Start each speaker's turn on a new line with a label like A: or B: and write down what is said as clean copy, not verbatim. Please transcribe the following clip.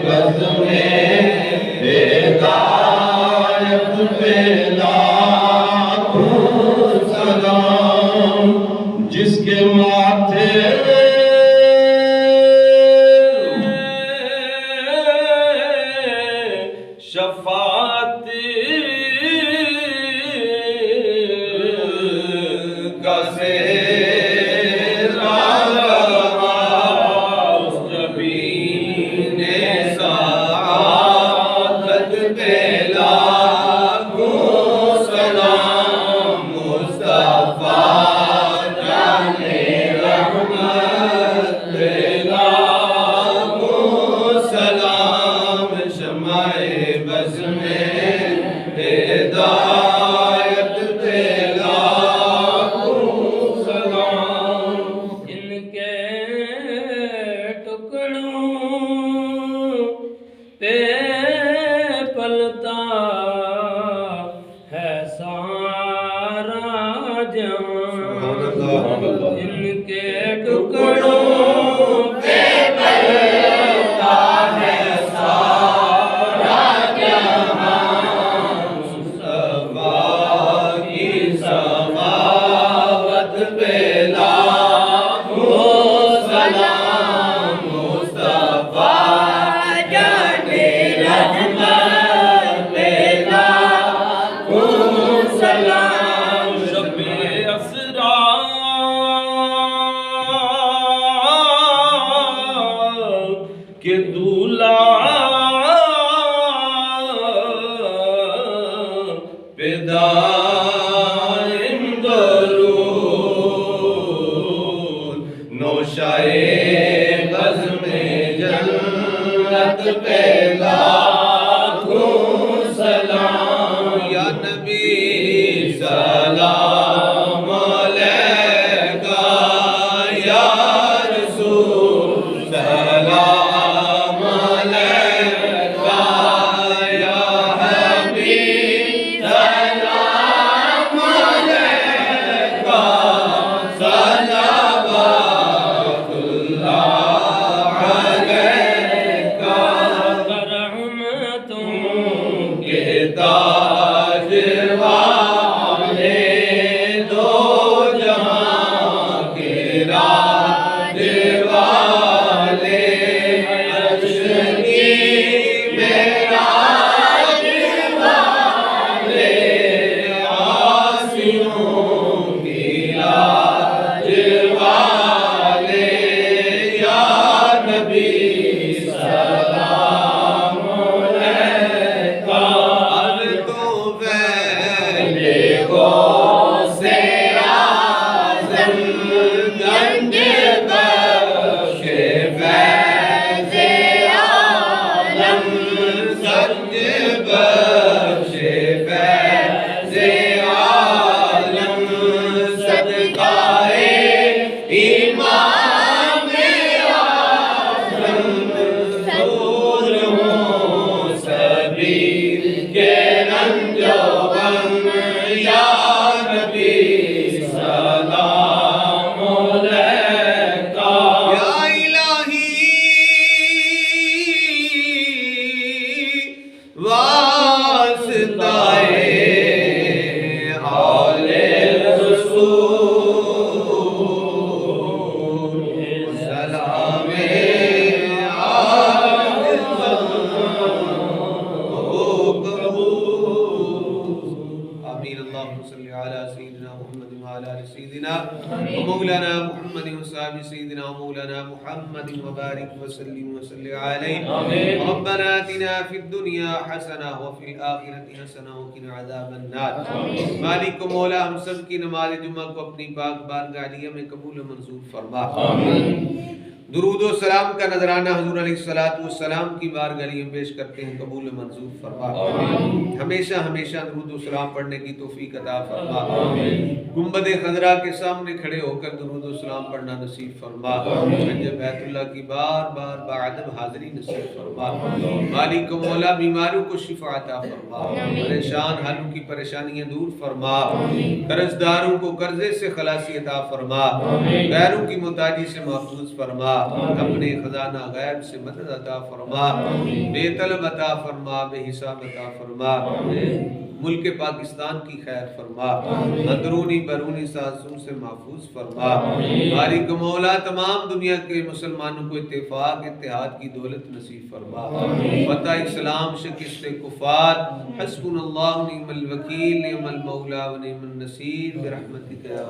A: بز میں ہدایت پہ لاکھوں سلام، جس کے ماتھے شفاعت کا سہرا لگا، اس جبین سعادت پہ لاکھوں سلام، مصطفیٰ جانے رحمت پہ لاکھوں سلام، شمع بز میں ہدایت پہ لاکھوں سلام۔
B: ان کے ٹکڑوں پہ پلتا ہے سارا جہاں، ان کے ٹکڑوں پہ پلتا ہے سارا جہاں،
A: مصطفیٰ کی سماوت پہ لاکھوں سلام، مصطفیٰ جانے رحمت پہ لاکھوں سلام،
B: شب اسرا کے دولہا
A: پہ دائم درود، نوشائے بز میں جنت پہ لاکھوں سلام، یا نبی سلام علیکہ، یا رسول سلام علیکہ، یا حبیب سلام علیکہ، صلوات اللہ علیکہ،
B: رحمتوں
A: کے تاج والے، دو جہاں کے راج والے، عرش کی معراج والے، عاصیوں کی لاج والے، یا نبی سلام علیکہ، اب تو پہلے کو سے اعظم گنج بخش فیض عالم، گنج بخش فیض عالم، صدقائے امام اعظم، دور ہوں سبھی کے رنج و غم، یا نبی سلام علیکہ، یا الہی واسطائے آل رسول، سلام آل قبول، آمین، اللہم صلی علی سیدنا محمد وعلی آل سیدنا ومولانا محمد وصحبہ سیدنا مولانا محمد وبارک وسلم وصلی علیہ، ربنا آتنا فی الدنیا حسنہ وفی الآخرۃ حسنہ وقنا عذاب النار۔ مالک و مولا ہم سب کی نماز جمعہ کو اپنی پاک بارگاہ عالیہ میں قبول و منظور فرما، درود و سلام کا نذرانہ حضور علیہ السلام کی بارگاہ میں پیش کرتے ہیں، قبول و منظور فرما، ہمیشہ ہمیشہ درود و سلام پڑھنے کی توفیق عطا فرما، گنبد خضرا کے سامنے کھڑے ہو کر درود و سلام پڑھنا نصیب فرما، حج بیت اللہ کی بار بار باادب حاضری نصیب فرما، مالک و مولا بیماروں کو شفا عطا فرما، پریشان حالوں کی پریشانیاں دور فرما، قرض داروں کو قرضے سے خلاصی عطا فرما، غیروں کی محتاجی سے محفوظ فرما، اپنے خزانہ غیب سے مدد عطا فرما، بے طلب عطا فرما، بے حساب عطا فرما، ملک پاکستان کی خیر فرما، اندرونی بیرونی سازشوں سے محفوظ فرما، بارک مولا تمام دنیا کے مسلمانوں کو اتفاق اتحاد کی دولت نصیب فرما، فتح اسلام، شکست کفار، حسبنا اللہ نعم الوکیل، نعم المولا و نعم النصیر، برحمتک یا